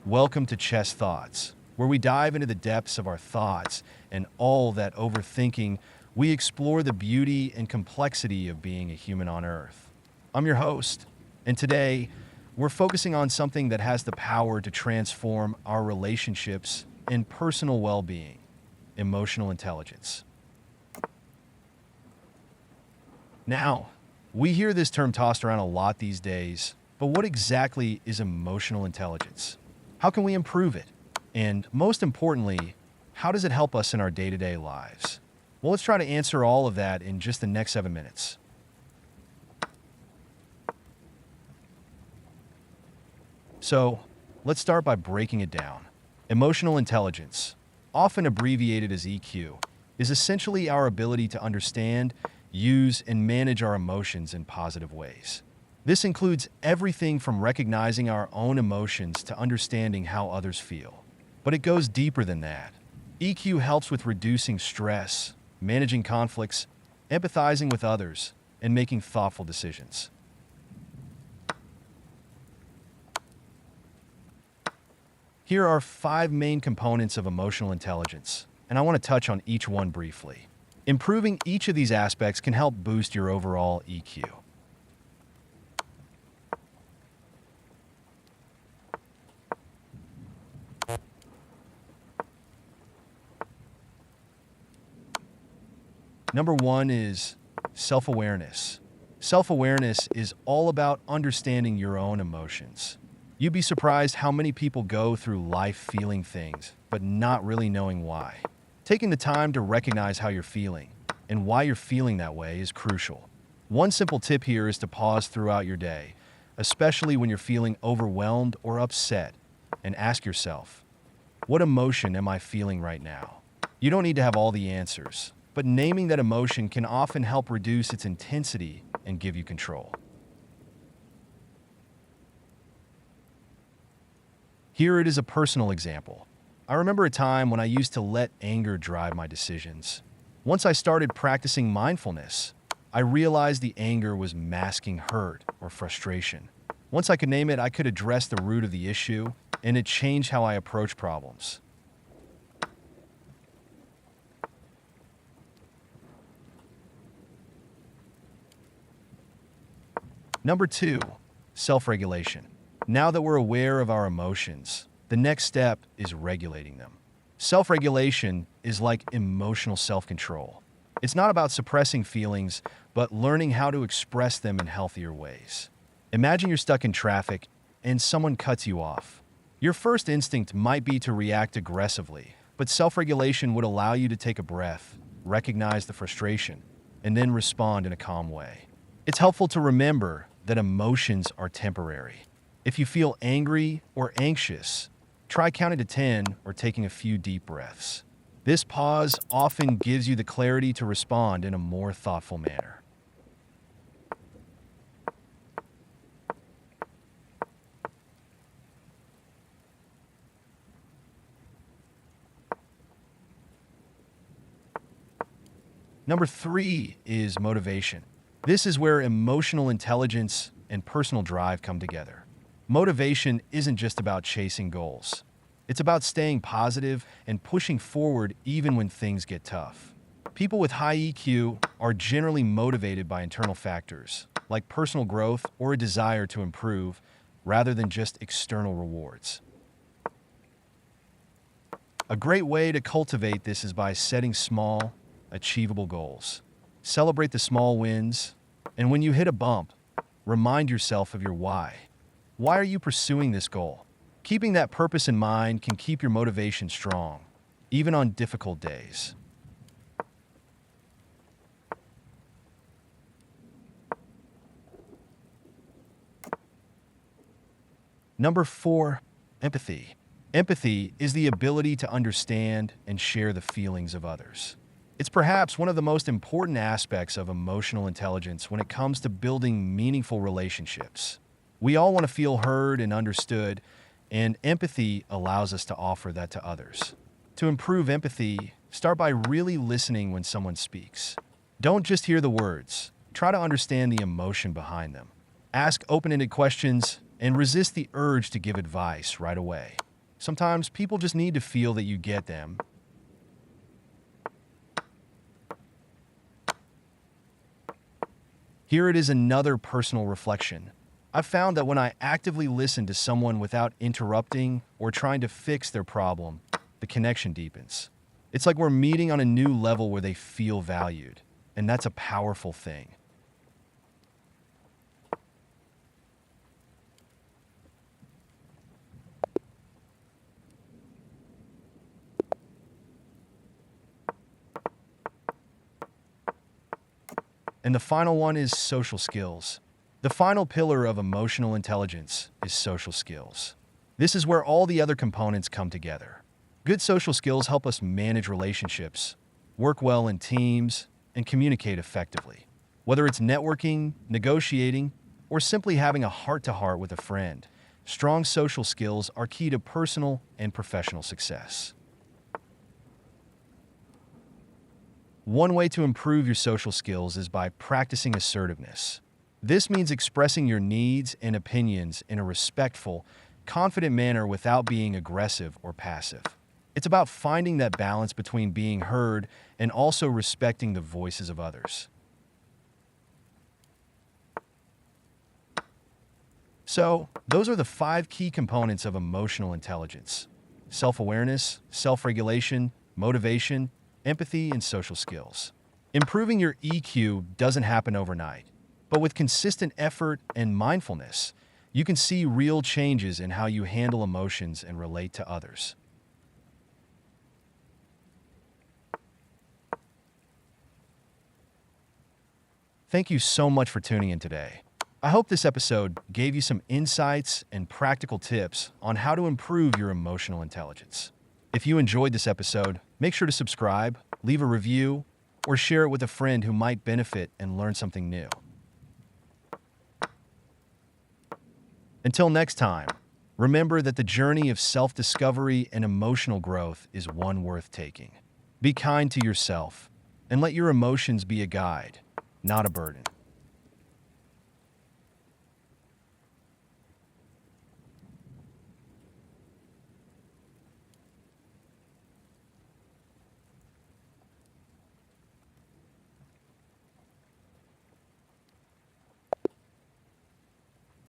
Welcome to Chess Thoughts, where we dive into the depths of our thoughts and all that overthinking. We explore the beauty and complexity of being a human on Earth. I'm your host, and today we're focusing on something that has the power to transform our relationships and personal well-being: emotional intelligence. Now, we hear this term tossed around a lot these days, but what exactly is emotional intelligence? How can we improve it? And most importantly, how does it help us in our day-to-day lives? Well, let's try to answer all of that in just the next 7 minutes. So, let's start by breaking it down. Emotional intelligence, often abbreviated as EQ, is essentially our ability to understand, use, and manage our emotions in positive ways. This includes everything from recognizing our own emotions to understanding how others feel. But it goes deeper than that. EQ helps with reducing stress, managing conflicts, empathizing with others, and making thoughtful decisions. Here are 5 main components of emotional intelligence, and I want to touch on each one briefly. Improving each of these aspects can help boost your overall EQ. Number 1 is self-awareness. Self-awareness is all about understanding your own emotions. You'd be surprised how many people go through life feeling things, but not really knowing why. Taking the time to recognize how you're feeling and why you're feeling that way is crucial. One simple tip here is to pause throughout your day, especially when you're feeling overwhelmed or upset, and ask yourself, what emotion am I feeling right now? You don't need to have all the answers, but naming that emotion can often help reduce its intensity and give you control. Here it is a personal example. I remember a time when I used to let anger drive my decisions. Once I started practicing mindfulness, I realized the anger was masking hurt or frustration. Once I could name it, I could address the root of the issue, and it changed how I approach problems. Number 2, self-regulation. Now that we're aware of our emotions, the next step is regulating them. Self-regulation is like emotional self-control. It's not about suppressing feelings, but learning how to express them in healthier ways. Imagine you're stuck in traffic and someone cuts you off. Your first instinct might be to react aggressively, but self-regulation would allow you to take a breath, recognize the frustration, and then respond in a calm way. It's helpful to remember that emotions are temporary. If you feel angry or anxious, try counting to 10 or taking a few deep breaths. This pause often gives you the clarity to respond in a more thoughtful manner. Number 3 is motivation. This is where emotional intelligence and personal drive come together. Motivation isn't just about chasing goals. It's about staying positive and pushing forward even when things get tough. People with high EQ are generally motivated by internal factors, like personal growth or a desire to improve, rather than just external rewards. A great way to cultivate this is by setting small, achievable goals. Celebrate the small wins, and when you hit a bump, remind yourself of your why. Why are you pursuing this goal? Keeping that purpose in mind can keep your motivation strong, even on difficult days. Number 4, empathy. Empathy is the ability to understand and share the feelings of others. It's perhaps one of the most important aspects of emotional intelligence when it comes to building meaningful relationships. We all want to feel heard and understood, and empathy allows us to offer that to others. To improve empathy, start by really listening when someone speaks. Don't just hear the words. Try to understand the emotion behind them. Ask open-ended questions and resist the urge to give advice right away. Sometimes people just need to feel that you get them. Here it is, another personal reflection. I've found that when I actively listen to someone without interrupting or trying to fix their problem, the connection deepens. It's like we're meeting on a new level where they feel valued, and that's a powerful thing. And the final one is social skills. The final pillar of emotional intelligence is social skills. This is where all the other components come together. Good social skills help us manage relationships, work well in teams, and communicate effectively. Whether it's networking, negotiating, or simply having a heart-to-heart with a friend, strong social skills are key to personal and professional success. One way to improve your social skills is by practicing assertiveness. This means expressing your needs and opinions in a respectful, confident manner without being aggressive or passive. It's about finding that balance between being heard and also respecting the voices of others. So, those are the 5 key components of emotional intelligence: self-awareness, self-regulation, motivation, empathy, and social skills. Improving your EQ doesn't happen overnight, but with consistent effort and mindfulness, you can see real changes in how you handle emotions and relate to others. Thank you so much for tuning in today. I hope this episode gave you some insights and practical tips on how to improve your emotional intelligence. If you enjoyed this episode, make sure to subscribe, leave a review, or share it with a friend who might benefit and learn something new. Until next time, remember that the journey of self-discovery and emotional growth is one worth taking. Be kind to yourself and let your emotions be a guide, not a burden.